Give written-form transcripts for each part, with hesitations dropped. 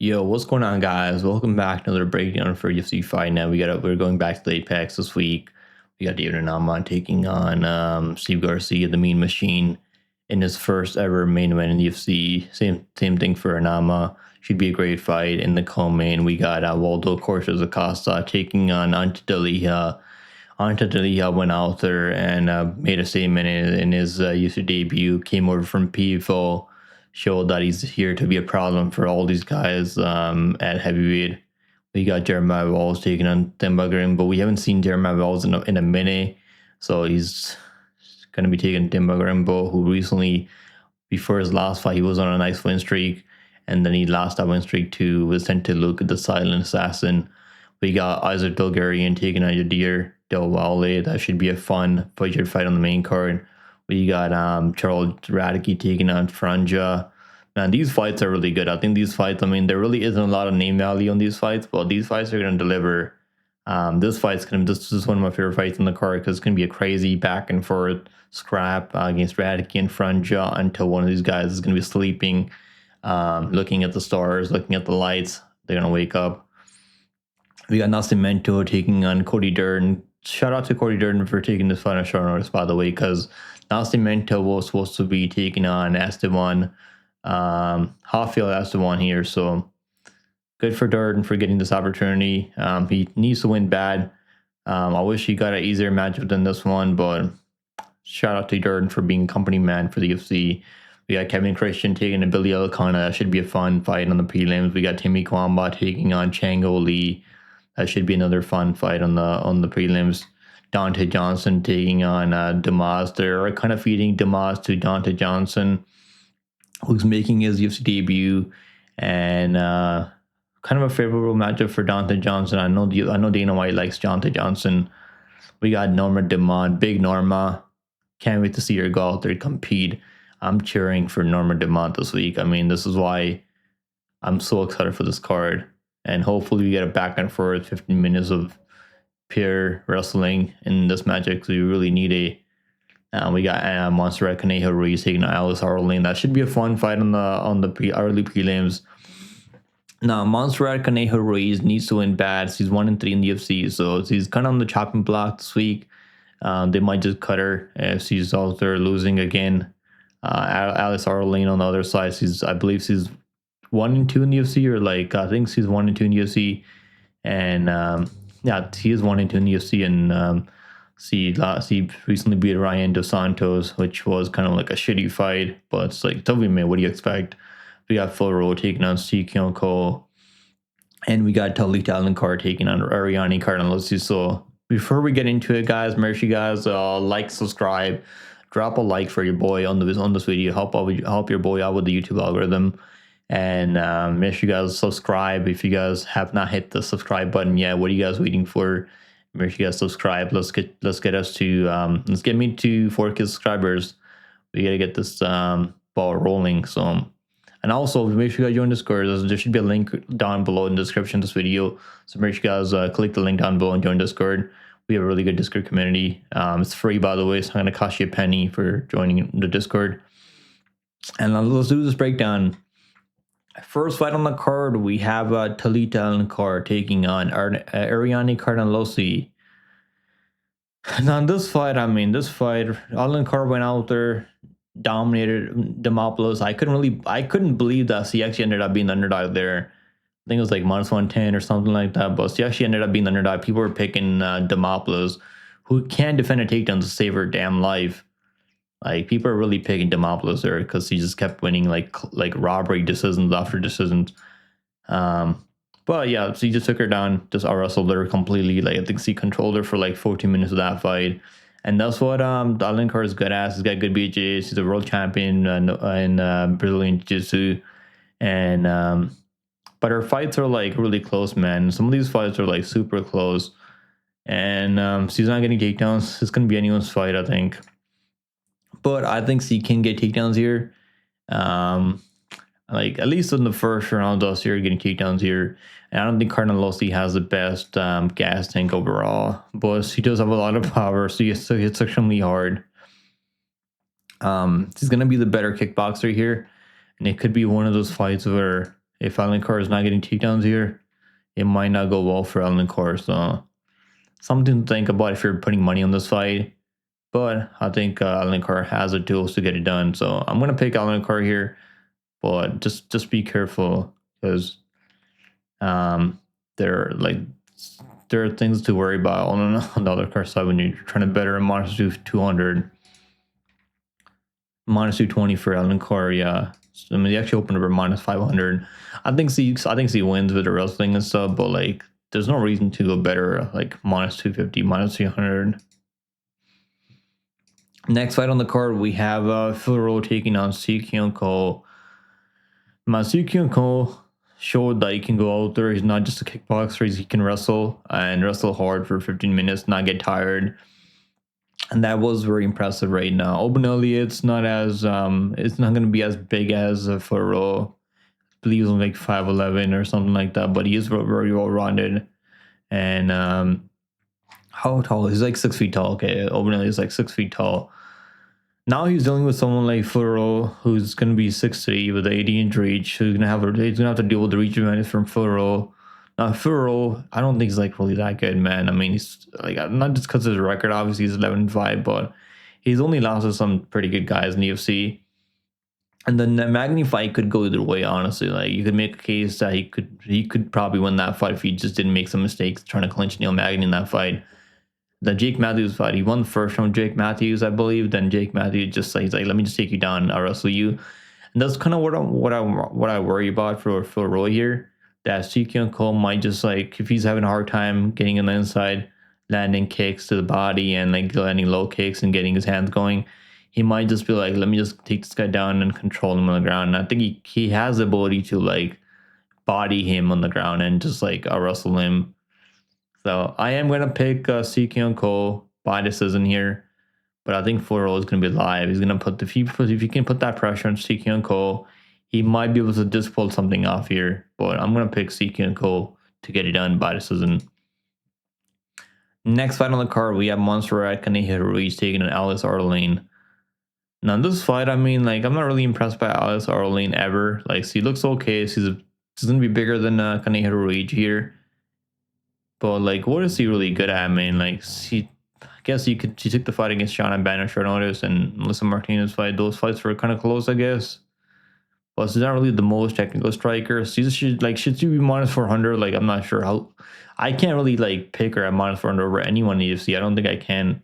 Yo, what's going on, guys? Welcome back to another breakdown for UFC Fight Night. We're going back to the Apex this week. We got David Onama taking on Steve Garcia, the Mean Machine, in his first ever main event in the UFC. Same thing for Onama. Should be a great fight. In the co-main, we got Waldo Cortes-Acosta taking on Delija. Delija went out there and made a statement in his UFC debut. Came over from PFO, showed that he's here to be a problem for all these guys at heavyweight. We got Jeremiah Walls taking on Dumas, but we haven't seen Jeremiah Walls in a minute. So he's going to be taking Dumas, who recently, before his last fight, he was on a nice win streak. And then he lost that win streak to Vicente Luque, the silent assassin. We got Isaac Dulgarian taking on Yadir Del Valle. That should be a fun fight on the main card. We got Charles Radtke taking on Frunza. Man, these fights are really good. I think these fights, there really isn't a lot of name value on these fights, but these fights are going to deliver. This is one of my favorite fights in the card because it's going to be a crazy back and forth scrap against Radtke and Frunza until one of these guys is going to be sleeping, looking at the stars, looking at the lights. They're going to wake up. We got Nascimento taking on Cody Durden. Shout out to Cody Durden for taking this fight on short notice, by the way, because Nascimento was supposed to be taking on Esteban, Hofffield Esteban here. So good for Durden for getting this opportunity. He needs to win bad. I wish he got an easier matchup than this one, but shout out to Durden for being company man for the UFC. We got Kevin Christian taking on Billy Elekana. That should be a fun fight on the prelims. We got Timmy Cuamba taking on Chango Lee. That should be another fun fight on the prelims. Dante Johnson taking on Dumas. They're kind of feeding Dumas to Dante Johnson, who's making his UFC debut, and kind of a favorable matchup for Dante Johnson. I know Dana White likes Dante Johnson. We got Norma Dumont, big Norma. Can't wait to see her go out there compete. I'm cheering for Norma Dumont this week. This is why I'm so excited for this card. And hopefully we get a back and forth 15 minutes of pure wrestling in this matchup because we really need a. We got Montserrat Conejo Ruiz taking on Alice Ardelean. That should be a fun fight on the early prelims. Now Montserrat Conejo Ruiz needs to win bad. She's 1-3 in the UFC, so she's kind of on the chopping block this week. They might just cut her if she's out there losing again. Alice Ardelean on the other side, I believe she's 1-2 in the UFC, or I think she's 1-2 in the UFC, and yeah, she is 1-2 in the UFC, and she recently beat Ryan Dos Santos, which was kind of like a shitty fight, but it's like, tell me, man, what do you expect? We got Phil Rowe taking on Steve Kyoko, and we got Alencar taking on Ariane Carnelossi. So before we get into it, guys, make sure you guys like, subscribe, drop a like for your boy on this video. Help your boy out with the YouTube algorithm. And make sure you guys subscribe if you guys have not hit the subscribe button yet. What are you guys waiting for? Make sure you guys subscribe. Let's get me to 4K subscribers. We gotta get this ball rolling. So, and also make sure you guys join Discord. There should be a link down below in the description of this video. So make sure you guys click the link down below and join Discord. We have a really good Discord community. It's free, by the way. It's not gonna cost you a penny for joining the Discord. And let's do this breakdown. First fight on the card, we have Talita Alencar taking on Ariane Carnelossi. Now, this fight, Alencar went out there, dominated Demopoulos. I couldn't believe that she actually ended up being the underdog there. I think it was like -110 or something like that, but she actually ended up being the underdog. People were picking Demopoulos, who can defend a takedown to save her damn life. Like, people are really picking Demopoulos there because he just kept winning like robbery decisions after decisions. But yeah, she just took her down, just out-wrestled her completely. I think she controlled her for 14 minutes of that fight. And that's what Alencar is good at. She's got good BJs. She's a world champion in Brazilian Jiu-Jitsu. And but her fights are really close, man. Some of these fights are super close. And she's not getting takedowns. It's gonna be anyone's fight, I think. But I think she can get takedowns here. At least in the first round, though, so you're getting takedowns here. And I don't think Carnelossi has the best gas tank overall. But she does have a lot of power, so it's extremely hard. She's going to be the better kickboxer here. And it could be one of those fights where if Alencar is not getting takedowns here, it might not go well for Alencar. So something to think about if you're putting money on this fight. But I think Alencar has the tools to get it done. So I'm gonna pick Alencar here, but just be careful because there there are things to worry about on the other card side when you're trying to better a minus 200, minus 220 for Alencar. Yeah, so, I mean, they actually opened up at minus 500. I think he wins with the wrestling and stuff, but like there's no reason to go better like minus 250, minus 300. Next fight on the card, we have Phil Rowe taking on Seokyeon Ko. Seokyeon Ko showed that he can go out there. He's not just a kickboxer. He can wrestle and wrestle hard for 15 minutes, not get tired. And that was very impressive right now. Openly, it's not going to be as big as Phil Rowe. I believe he's like 5'11" or something like that, but he is very well rounded. And how tall? He's like 6 feet tall. Okay, openly is like 6 feet tall. Now he's dealing with someone like Rowe, who's going to be 6'3" with 80-inch reach. He's going to have to deal with the reach advantage from Rowe. Now Rowe, I don't think he's like really that good, man. I mean, he's like not just because of his record. Obviously, he's 11-5, but he's only lost to some pretty good guys in the UFC. And the Magny fight could go either way, honestly. Like you could make a case that he could probably win that fight if he just didn't make some mistakes trying to clinch Neil Magny in that fight. The Jake Matthews fight, he won the first from Jake Matthews, I believe. Then Jake Matthews just he's like, let me just take you down, I'll wrestle you. And that's kind of what I worry about for Phil Rowe here. That Seokyeon Ko might just like, if he's having a hard time getting on the inside, landing kicks to the body and like landing low kicks and getting his hands going, he might just be like, let me just take this guy down and control him on the ground. And I think he has the ability to like body him on the ground and just like wrestle him. So I am going to pick Seokyeon Ko by decision here. But I think Phil Rowe is going to be live. He's going to put, if he can put that pressure on Seokyeon Ko, he might be able to just pull something off here. But I'm going to pick Seokyeon Ko to get it done by decision. Next fight on the card, we have Montserrat Conejo Ruiz taking on Alice Ardelean. Now this fight, I mean, like I'm not really impressed by Alice Ardelean ever. Like she looks okay. She's going to be bigger than Conejo Ruiz here. But like, what is he really good at? I mean, like I guess she took the fight against Shauna Banner short notice and Melissa Martinez fight. Those fights were kind of close, I guess. But she's not really the most technical striker. Should she be minus 400? Like I'm not sure how. I can't really like pick her at minus 400 over anyone in the UFC. I don't think I can.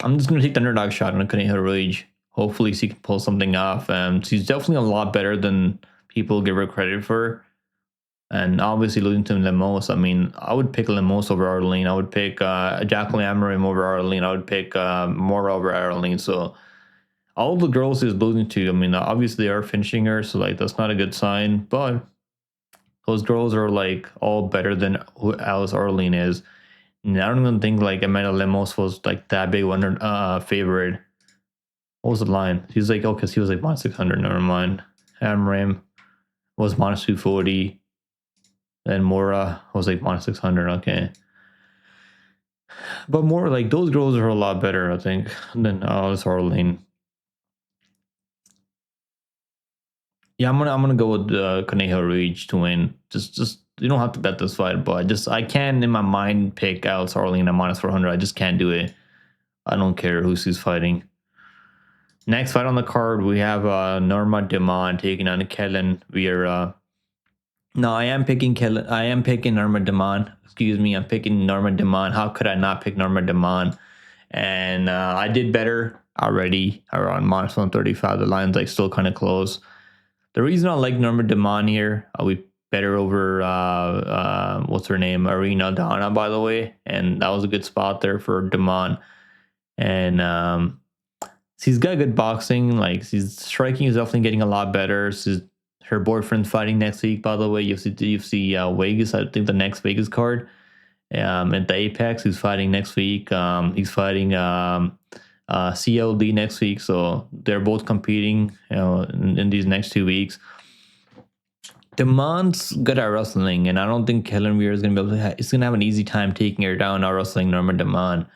I'm just gonna take the underdog shot on Conejo Ruiz. Hopefully she can pull something off. She's definitely a lot better than people give her credit for. And obviously losing to Lemos, I mean, I would pick Lemos over Ardelean. I would pick Jacqueline Amarim over Ardelean. I would pick Mora over Ardelean. So all the girls he's losing to, I mean, obviously they are finishing her, so like that's not a good sign. But those girls are like all better than who Alice Ardelean is. And I don't even think like Amanda Lemos was like that big one favorite. What was the line? She's like, oh, because he was like minus 600. Never mind. Amarim was minus 240. Then Mora was like minus 600. Okay. But more like those girls are a lot better, I think, than Alice Ardelean. Yeah, I'm gonna go with Conejo Ruiz to win. Just you don't have to bet this fight, but I can in my mind pick Alice Ardelean at minus 400. I just can't do it. I don't care who she's fighting. Next fight on the card, we have Norma Dumont taking on Kellen Vieira. No, I am picking Norma Dumont. Excuse me, I'm picking Norma Dumont. How could I not pick Norma Dumont? And I did better already around minus 135. The line's like still kind of close. The reason I like Norma Dumont here, we better over what's her name, Arena Donna, by the way, and that was a good spot there for Dumont. And she's got good boxing. Like she's striking is definitely getting a lot better. Her boyfriend's fighting next week, by the way. UFC Vegas, I think the next Vegas card. At the Apex, he's fighting next week. He's fighting CLD next week. So they're both competing, in these next 2 weeks. Dumont's good at wrestling, and I don't think Kellen Vieira is going to be able to. It's going to have an easy time taking her down, out wrestling Norma Dumont.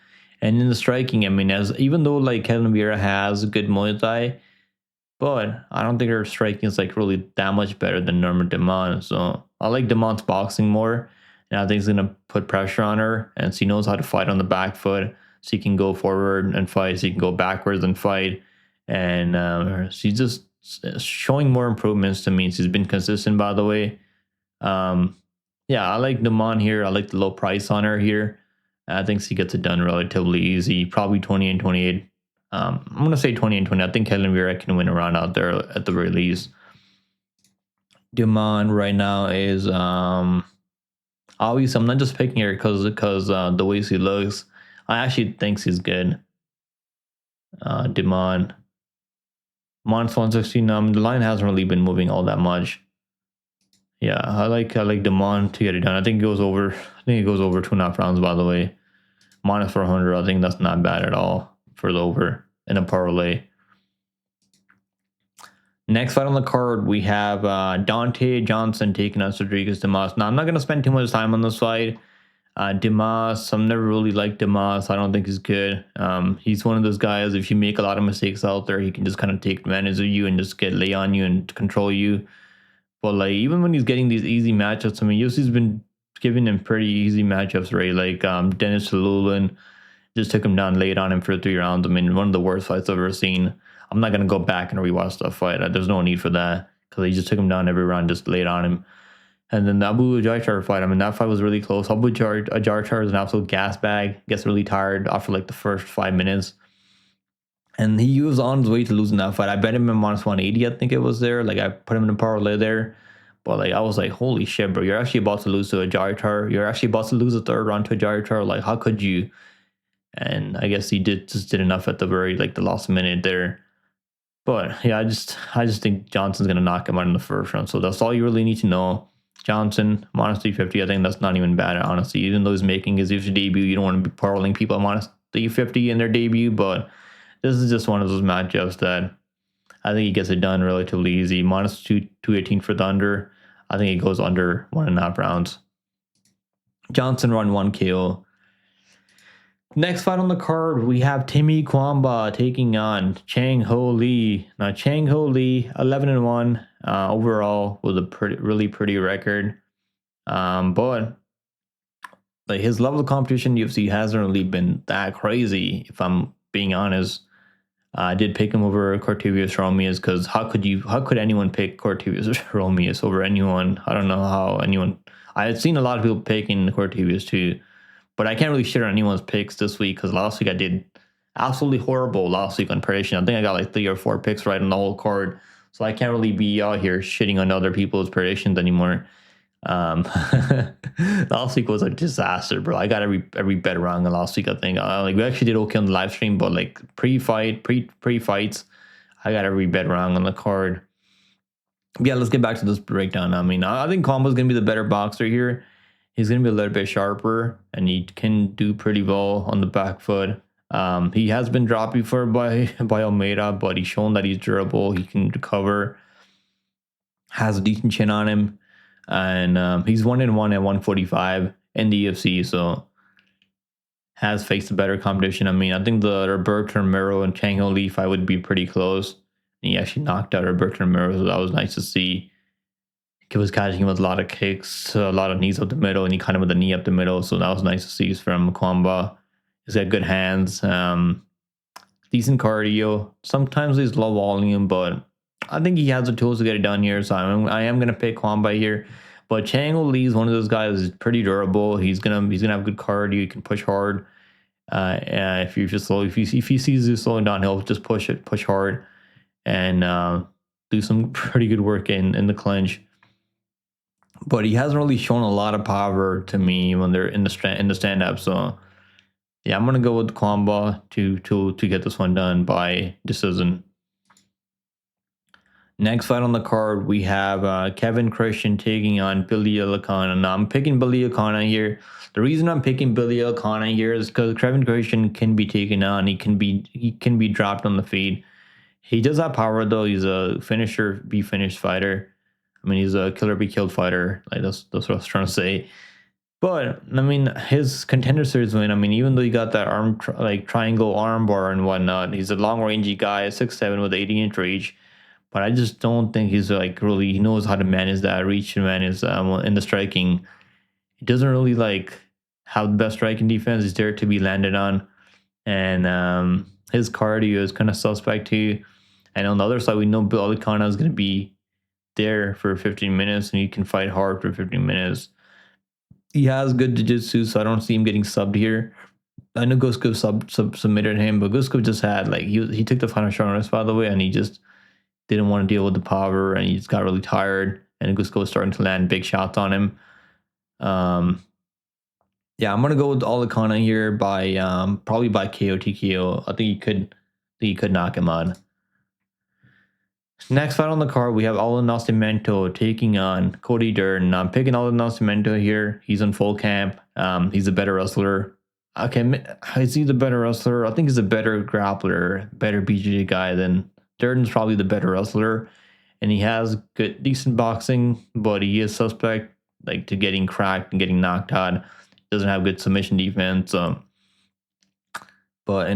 And in the striking, I mean, even though like Kellen Vieira has good Muay Thai, but I don't think her striking is like really that much better than Norma Dumont. So I like Dumont's boxing more, and I think he's gonna put pressure on her, and she knows how to fight on the back foot. She can go forward and fight. She can go backwards and fight, and she's just showing more improvements to me. She's been consistent, by the way. Um, yeah, I like Dumont here. I like the low price on her here. I think she gets it done relatively easy, probably 20 and 28. I'm gonna say 20 and 20. I think Helen Vieira can win around out there at the very least. Dumont right now is obviously I'm not just picking her because the way she looks. I actually think she's good. Dumont. Mon's 116. The line hasn't really been moving all that much. Yeah, I like Dumont to get it done. I think it goes over. I think it goes over 2.5 rounds. By the way, minus 400. I think that's not bad at all for the over in a parlay. Next fight on the card, we have Dante Johnson taking on Rodriguez Dumas. Now, I'm not going to spend too much time on this fight. Dumas, I've never really liked Dumas. I don't think he's good. He's one of those guys, if you make a lot of mistakes out there, he can just kind of take advantage of you and just lay on you and control you. But like, even when he's getting these easy matchups, I mean, UFC's been giving him pretty easy matchups, right? Like Dennis Lulin just took him down, laid on him for 3 rounds. I mean, one of the worst fights I've ever seen. I'm not going to go back and rewatch that fight. There's no need for that because he just took him down every round, just laid on him. And then the Abu Jaitar fight, I mean, that fight was really close. Abu Jaitar is an absolute gas bag, gets really tired after like the first 5 minutes. And he was on his way to losing that fight. I bet him in minus 180, I think it was there. Like, I put him in a parlay there. But like, I was like, holy shit, bro. You're actually about to lose to a Jaitar. You're actually about to lose a 3rd round to a Jaitar. Like, how could you? And I guess he just did enough at the very, like, the last minute there. But yeah, I just think Johnson's gonna knock him out in the 1st round. So that's all you really need to know. Johnson minus 350. I think that's not even bad, honestly. Even though he's making his UFC debut, you don't want to be parlaying people at minus 350 in their debut. But this is just one of those matchups that I think he gets it done relatively easy. Minus 218 for the under. I think it goes under 1.5 rounds. Johnson run 1 KO. Next fight on the card, we have Timmy Cuamba taking on Chang Ho Lee. Now, Chang Ho Lee, 11-1 overall, with a really pretty record. But like, his level of competition in UFC hasn't really been that crazy, if I'm being honest. I did pick him over Cortelius Romius because how could anyone pick Cortelius Romius over anyone? I don't know how anyone. I had seen a lot of people picking Cortelius too. But I can't really share anyone's picks this week because last week I did absolutely horrible last week on prediction. I think I got like 3 or 4 picks right on the whole card. So I can't really be out here shitting on other people's predictions anymore. Last week was a disaster, bro. I got every bet wrong last week, I think. Like, we actually did okay on the live stream, but like pre-fights, I got every bet wrong on the card. Yeah, let's get back to this breakdown. I mean, I think Cuamba's going to be the better boxer here. He's going to be a little bit sharper, and he can do pretty well on the back foot. He has been dropped before by Almeida, but he's shown that he's durable. He can recover, has a decent chin on him, and he's 1-1 at 145 in the UFC, so has faced a better competition. I mean, I think the Roberto Romero and Chang Ho Lee fight would be pretty close. And he actually knocked out Roberto Romero, so that was nice to see. He was catching him with a lot of kicks, a lot of knees up the middle, and he caught him with a knee up the middle. So that was nice to see from Cuamba. He's got good hands, decent cardio. Sometimes he's low volume, but I think he has the tools to get it done here. So I am gonna pick Cuamba here. But Chang Ho Lee is one of those guys who's pretty durable. He's gonna have good cardio. He can push hard. If he sees you slowing down, he'll just push hard, and do some pretty good work in the clinch. But he hasn't really shown a lot of power to me when they're in the stand up. So yeah, I'm gonna go with Cuamba to get this one done by decision. Next fight on the card, we have Kevin Christian taking on Billy Elekana. Now, I'm picking Billy Elekana here. The reason I'm picking Billy Elekana here is because Kevin Christian can be taken on. He can be dropped on the feet. He does have power, though. He's a finisher, be finished fighter. I mean, he's a killer, be killed fighter. Like, that's what I was trying to say. But I mean, his contender series win. I mean, even though he got that triangle arm bar and whatnot, he's a long rangey guy, 6'7" with 80-inch reach. but I just don't think he's like really, he knows how to manage that reach and manage in the striking. He doesn't really like have the best striking defense. He's there to be landed on. And his cardio is kind of suspect too. And on the other side, we know Elekana is going to be there for 15 minutes and he can fight hard for 15 minutes. He has good jiu-jitsu, so I don't see him getting subbed here. I know Guskov submitted him, but Guskov just had like he took the final shot on us, by the way, and he just didn't want to deal with the power, and he just got really tired. And Guskov was starting to land big shots on him. Yeah, I'm gonna go with Elekana here by probably by KO TKO. I think he could knock him out. Next fight on the card, we have Nascimento taking on Cody Durden. I'm picking Nascimento here. He's in full camp. He's a better wrestler. Okay, is he the better wrestler? I think he's a better grappler, better BJJ guy than Durden's probably the better wrestler. And he has decent boxing, but he is suspect like to getting cracked and getting knocked out. Doesn't have good submission defense. And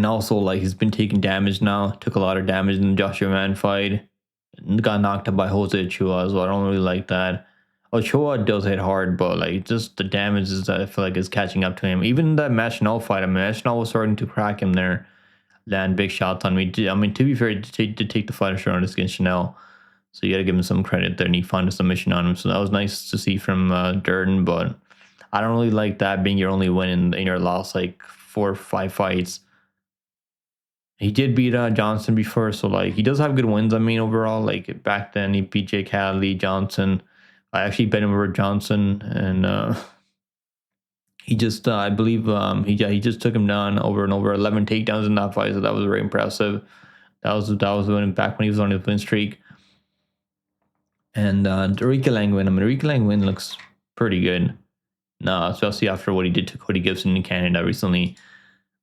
also like he's been taking damage now. Took a lot of damage in the Joshua Man fight. Got knocked out by Jose Ochoa, so I don't really like that. Ochoa does hit hard, but like just the damage is that I feel like is catching up to him. Even that Machinal fight, I mean, Machinal was starting to crack him there, land big shots on me. I mean, to be fair, to take the fighter shot against Chanel, so you got to give him some credit there, and he found a submission on him. So that was nice to see from Durden, but I don't really like that being your only win in your last like 4 or 5 fights. He did beat Johnson before, so like he does have good wins. I mean, overall, like back then he beat Jake Hadley, Johnson. I actually bet him over Johnson, and he just, I believe, he just took him down over and over, 11 takedowns in that fight. So that was very impressive. That was when back when he was on his win streak. And Ricky Langwin, I mean, Ricky Langwin looks pretty good. No, especially after what he did to Cody Gibson in Canada recently.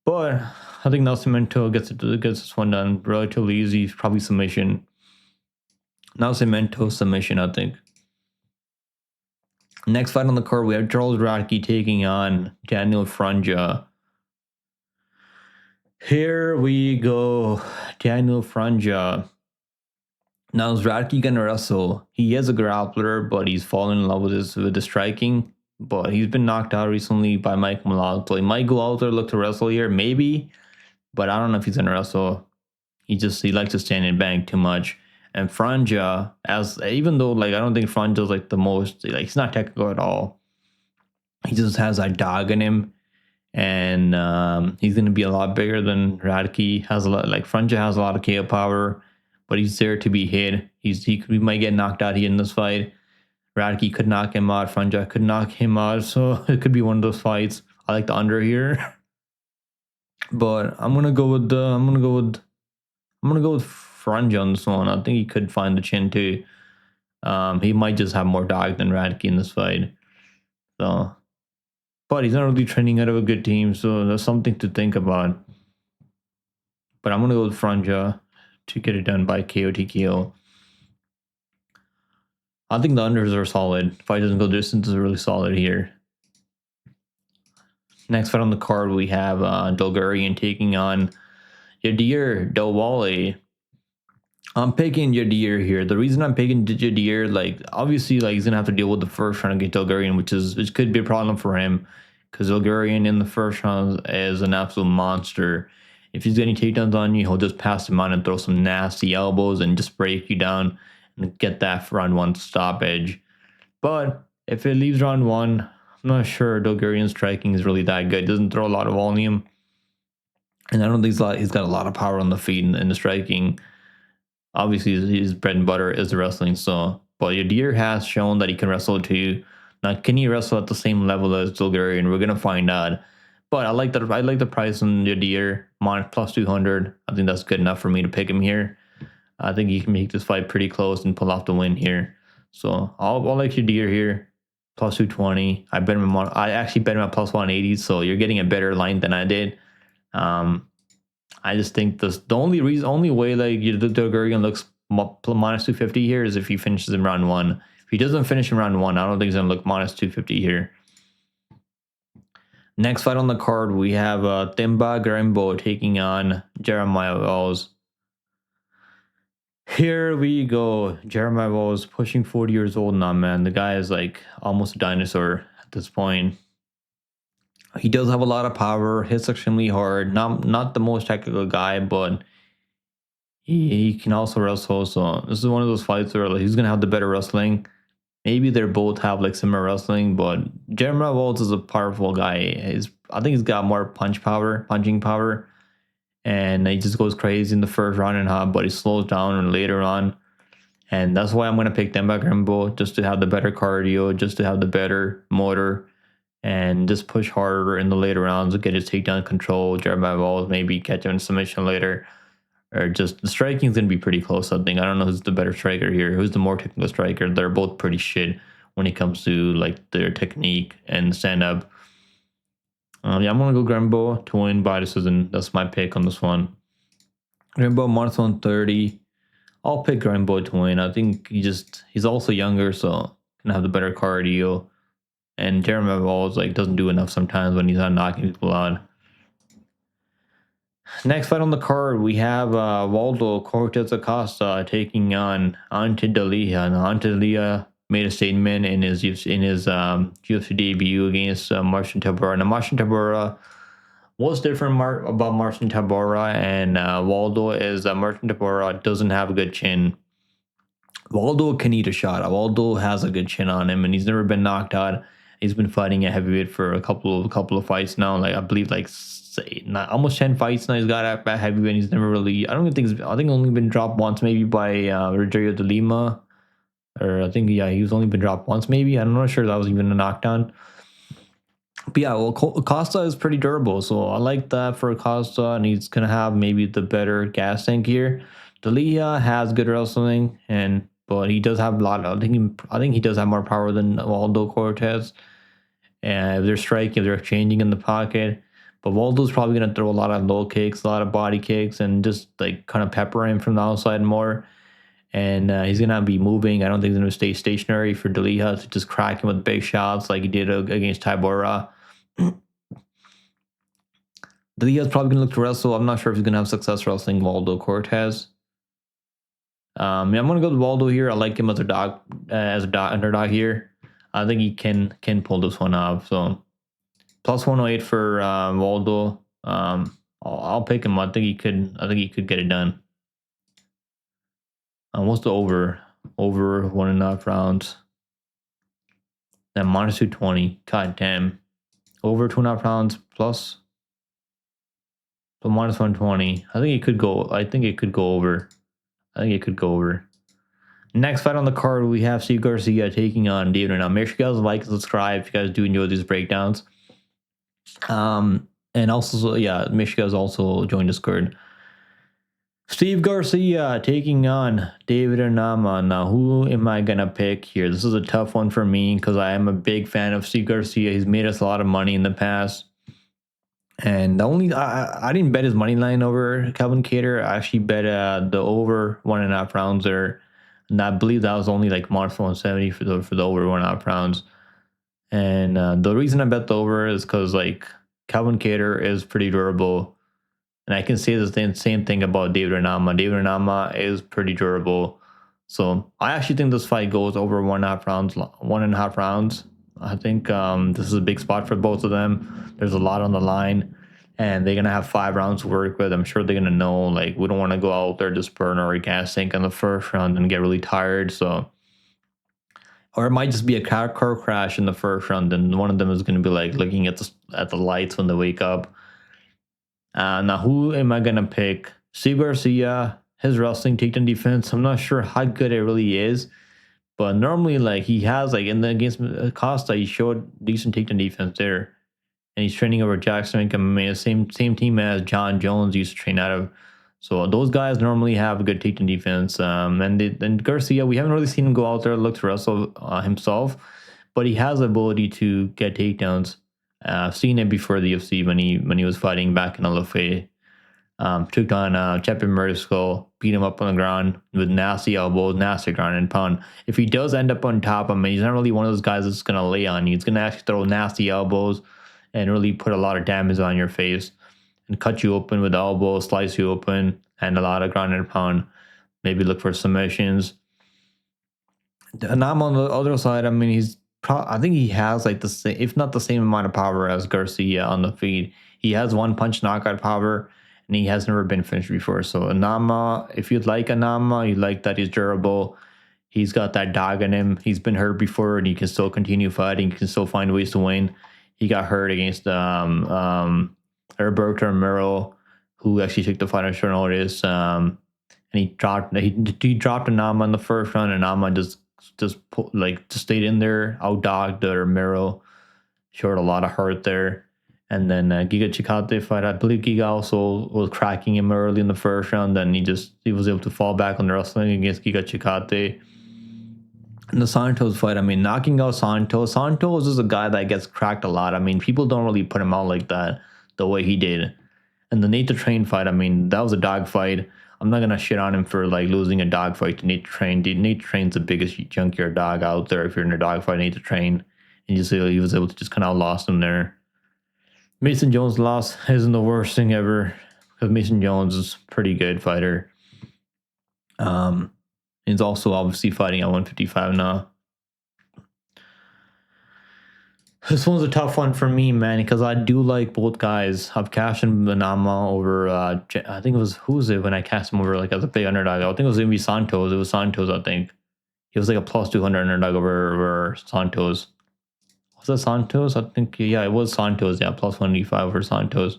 But I think Nascimento gets this one done relatively easy. Probably submission. Nascimento submission, I think. Next fight on the card, we have Charles Radtke taking on Daniel Frunza. Here we go. Daniel Frunza. Now, is Radtke gonna wrestle? He is a grappler, but he's fallen in love with the striking. But he's been knocked out recently by Mike Malotto. He might go out there, look to wrestle here, maybe. But I don't know if he's gonna wrestle. He likes to stand and bang too much. And Frunza, even though like I don't think Frunza's like the most, like he's not technical at all. He just has that dog in him, and he's gonna be a lot bigger than Radtke. Frunza has a lot of KO power, but he's there to be hit. He might get knocked out here in this fight. Radtke could knock him out. Frunza could knock him out, so it could be one of those fights. I like the under here, but I'm gonna go with Frunza on this one. I think he could find the chin too. He might just have more dog than Radtke in this fight. So, but he's not really training out of a good team, so there's something to think about. But I'm gonna go with Frunza to get it done by KO TKO. I think the unders are solid. Fight doesn't go distance is really solid here. Next fight on the card, we have Dulgarian taking on Yadir Delwale. I'm picking Yadir here. The reason I'm picking Yadir, like obviously, like he's gonna have to deal with the first round against Dulgarian, which could be a problem for him because Dulgarian in the first round is an absolute monster. If he's getting takedowns on you, he'll just pass him on and throw some nasty elbows and just break you down and get that round 1 stoppage. But if it leaves round 1, I'm not sure Dulgarian's striking is really that good. Doesn't throw a lot of volume, and I don't think he's got a lot of power on the feet and the striking. Obviously, his bread and butter is the wrestling. So, but Yadir has shown that he can wrestle too. Now, can he wrestle at the same level as Dulgarian? We're gonna find out. But I like the price on Yadir, plus 200. I think that's good enough for me to pick him here. I think he can make this fight pretty close and pull off the win here. So I'll like Yadir here, plus 220. I actually bet him at plus 180. So you're getting a better line than I did. I just think the only way like Dulgarian looks minus 250 here is if he finishes in round 1. If he doesn't finish in round 1, I don't think he's gonna look minus 250 here. Next fight on the card, we have Timba Gorimbo taking on Jeremiah Wells. Here we go. Jeremiah Walls pushing 40 years old now, man. The guy is like almost a dinosaur at this point. He does have a lot of power, hits extremely hard. Not the most technical guy, but he can also wrestle. So this is one of those fights where like, he's gonna have the better wrestling. Maybe they both have like similar wrestling, but Jeremiah Walls is a powerful guy. I think he's got more punching power, and he just goes crazy in the first round and half, but he slows down later on. And that's why I'm going to pick them back Gorimbo, just to have the better cardio, just to have the better motor, and just push harder in the later rounds to get his takedown control. Jeremiah Walls maybe catch him in submission later. Or just the striking is going to be pretty close, I think. I don't know who's the better striker here. Who's the more technical striker? They're both pretty shit when it comes to like their technique and stand up. Yeah, I'm going to go Gorimbo to win by decision. That's my pick on this one. Gorimbo minus 130. I'll pick Gorimbo to win. I think he's also younger, so can have the better cardio. And Jeremiah Walls like doesn't do enough sometimes when he's not knocking people out. Next fight on the card, we have Waldo Cortes-Acosta taking on Delija. Now, Delija made a statement in his UFC debut against Marcin Tybura. Now, Marcin Tybura, what's different about Marcin Tybura and Waldo is that Marcin Tybura doesn't have a good chin. Waldo can eat a shot. Waldo has a good chin on him, and he's never been knocked out. He's been fighting at heavyweight for a couple of fights now. Like I believe, like almost 10 fights now. He's got at heavyweight. He's never really. I think only been dropped once, maybe by Rogerio de Lima, or I think he's only been dropped once, maybe. I'm not sure that was even a knockdown. But yeah, well, Acosta is pretty durable, so I like that for Acosta, and he's gonna have maybe the better gas tank here. Delija has good wrestling, but he does have a lot. I think he does have more power than Waldo Cortes. And if they're striking, if they're changing in the pocket, but Waldo's probably gonna throw a lot of low kicks, a lot of body kicks, and just like kind of pepper him from the outside more. And he's gonna be moving. I don't think he's gonna stay stationary for Delija to just crack him with big shots like he did against Tybura. Delija's probably gonna look to wrestle. I'm not sure if he's gonna have success wrestling Waldo Cortes. Yeah, I'm gonna go with Waldo here. I like him as a underdog here. I think he can pull this one off. So plus 108 for Waldo. I'll pick him. I think he could get it done. What's the over 1.5 rounds? Then minus 220. God damn. Over 2.5 rounds plus. But minus 120. I think it could go over. Next fight on the card, we have Steve Garcia taking on David. Now, make sure you guys like and subscribe if you guys do enjoy these breakdowns. And also, make sure you guys also join Discord. Steve Garcia taking on David Onama. Now, who am I going to pick here? This is a tough one for me because I am a big fan of Steve Garcia. He's made us a lot of money in the past. And I didn't bet his money line over Calvin Kattar. I actually bet the over 1.5 rounds there. And I believe that was only like minus 170 for the over 1.5 rounds. And the reason I bet the over is because like Calvin Kattar is pretty durable. And I can say the same thing about David Onama. David Onama is pretty durable. So I actually think this fight goes over 1.5 rounds. I think this is a big spot for both of them. There's a lot on the line. And they're going to have 5 rounds to work with. I'm sure they're going to know, like, we don't want to go out there just burn our gas tank in the first round and get really tired. So, or it might just be a car crash in the first round. And one of them is going to be, like, looking at the lights when they wake up. Now, who am I going to pick? Steve Garcia, his wrestling takedown defense. I'm not sure how good it really is. But normally, like, he has, like, against Costa, he showed decent takedown defense there. And he's training over Jackson MMA, same team as John Jones used to train out of. So those guys normally have a good takedown defense. And Garcia, we haven't really seen him go out there look to wrestle himself, but he has the ability to get takedowns. I've seen it before the UFC when he was fighting back in LFA. Took on champion Murder, beat him up on the ground with nasty elbows, nasty ground and pound. If he does end up on top, I mean, he's not really one of those guys that's gonna lay on you. He's gonna actually throw nasty elbows and really put a lot of damage on your face and cut you open with elbows, slice you open, and a lot of ground and pound. maybe look for submissions. Onama on the other side, I mean, I think he has like the same, if not the same amount of power as Garcia on the feet. He has one punch knockout power, and he has never been finished before. So Onama, if you like Onama, you like that he's durable. He's got that dog in him. He's been hurt before, and he can still continue fighting. He can still find ways to win. He got hurt against Roberto Romero, who actually took the fight on short notice. And he dropped Onama in the first round, and Onama just stayed in there, outdogged Romero, showed a lot of hurt there. And then Giga Chikate fight, I believe Giga also was cracking him early in the first round. Then he was able to fall back on the wrestling against Giga Chikate. And the Santos fight, I mean, knocking out Santos. Santos is a guy that gets cracked a lot. I mean, people don't really put him out like that the way he did. And the Nate the Train fight, I mean, that was a dog fight. I'm not going to shit on him for like losing a dog fight to Nate the Train. Nate the Train's the biggest junkyard dog out there if you're in a dog fight, Nate the Train. And you see he was able to just kind of lost him there. Mason Jones' loss isn't the worst thing ever because Mason Jones is a pretty good fighter. He's also obviously fighting at 155 now. This one's a tough one for me, man, because I do like both guys. I've cashed in Onama over, I think it was, who was it when I cast him over like as a big underdog? I think it was going to be Santos. It was Santos, I think. He was like a plus 200 underdog over Santos. Was that Santos? I think, yeah, it was Santos. Yeah, plus 185 over Santos.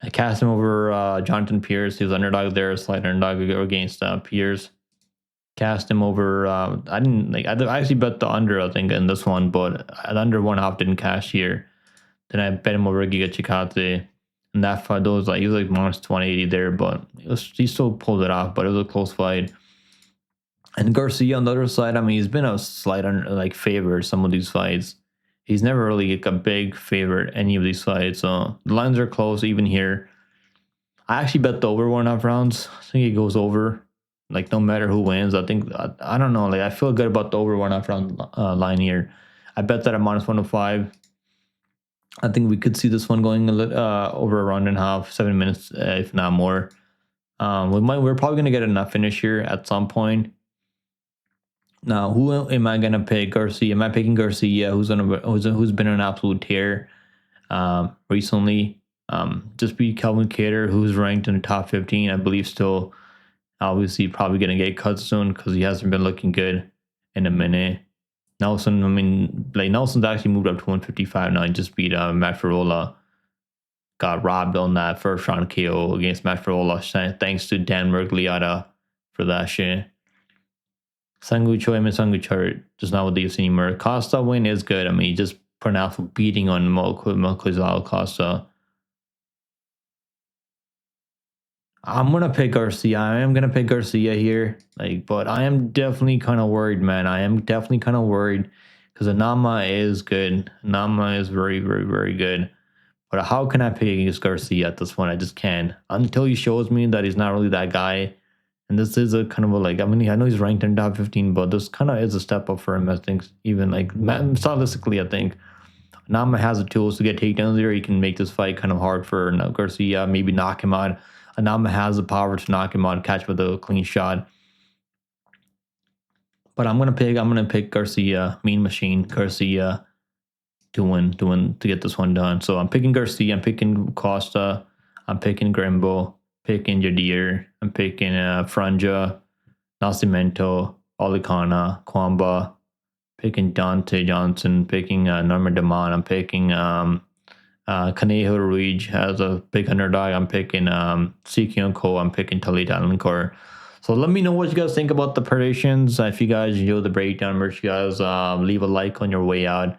I cast him over Jonathan Pierce. He was underdog there, slight underdog against Pierce. Cast him over. I actually bet the under, I think, in this one, but the under 1.5 didn't cash here. Then I bet him over Giga Chikate, and that fight, he was like minus 180 there, but he still pulled it off. But it was a close fight. And Garcia on the other side, I mean, he's been a slight favorite some of these fights. He's never really a big favorite any of these fights. So the lines are close even here. I actually bet the over 1.5 rounds. I think it goes over. Like, no matter who wins, I think, I don't know. Like, I feel good about the over 1.5 round line here. I bet that at minus 105. I think we could see this one going over a round and a half, 7 minutes, if not more. We're probably going to get enough finish here at some point. Now, who am I going to pick? Garcia. Am I picking Garcia, who's been an absolute tear recently? Just be Calvin Kattar, who's ranked in the top 15, I believe still. Obviously, probably going to get cut soon because he hasn't been looking good in a minute. Nelson, I mean, Nelson's actually moved up to 155 now. He just beat Matt Fiorella. Got robbed on that first round KO against Matt Fiorella. Thanks to Dan Mergliata for that shit. Sangucho just not what the UFC anymore. Costa win is good. I mean, he just put an absolute beating on Melquizal Costa. I'm going to pick Garcia. I am going to pick Garcia here. But I am definitely kind of worried, man. I am definitely kind of worried because Onama is good. Onama is very, very, very good. But how can I pick against Garcia at this point? I just can't. Until he shows me that he's not really that guy. And this is a kind of I know he's ranked in top 15, but this kind of is a step up for him. I think even stylistically, I think Onama has the tools to get takedowns there. He can make this fight kind of hard for Garcia, maybe knock him out. Onama has the power to knock him out, catch with a clean shot. But I'm gonna pick Garcia, Mean Machine Garcia, to get this one done. So I'm picking Garcia, I'm picking Costa, I'm picking Gorimbo, picking Jadir, I'm picking Frunza, Nascimento, Elekana, Cuamba, picking Dante Johnson, picking Norman Dumont, I'm picking Conejo Ruiz as a big underdog. I'm picking Sikionko. I'm picking Talita Alencar. So let me know what you guys think about the predictions. If you guys enjoy the breakdown, make sure you guys leave a like on your way out.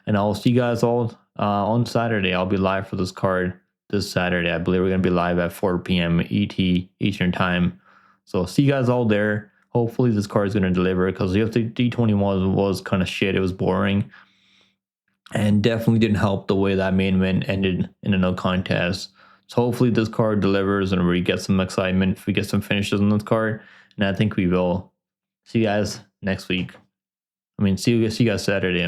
And I'll see you guys all on Saturday. I'll be live for this card this Saturday. I believe we're going to be live at 4 p.m. ET Eastern Time. So see you guys all there. Hopefully this card is going to deliver because the D21 was kind of shit. It was boring. And definitely didn't help the way that main event ended in a no contest. So hopefully this card delivers and we get some excitement if we get some finishes on this card. And I think we will. See you guys next week. See you guys Saturday.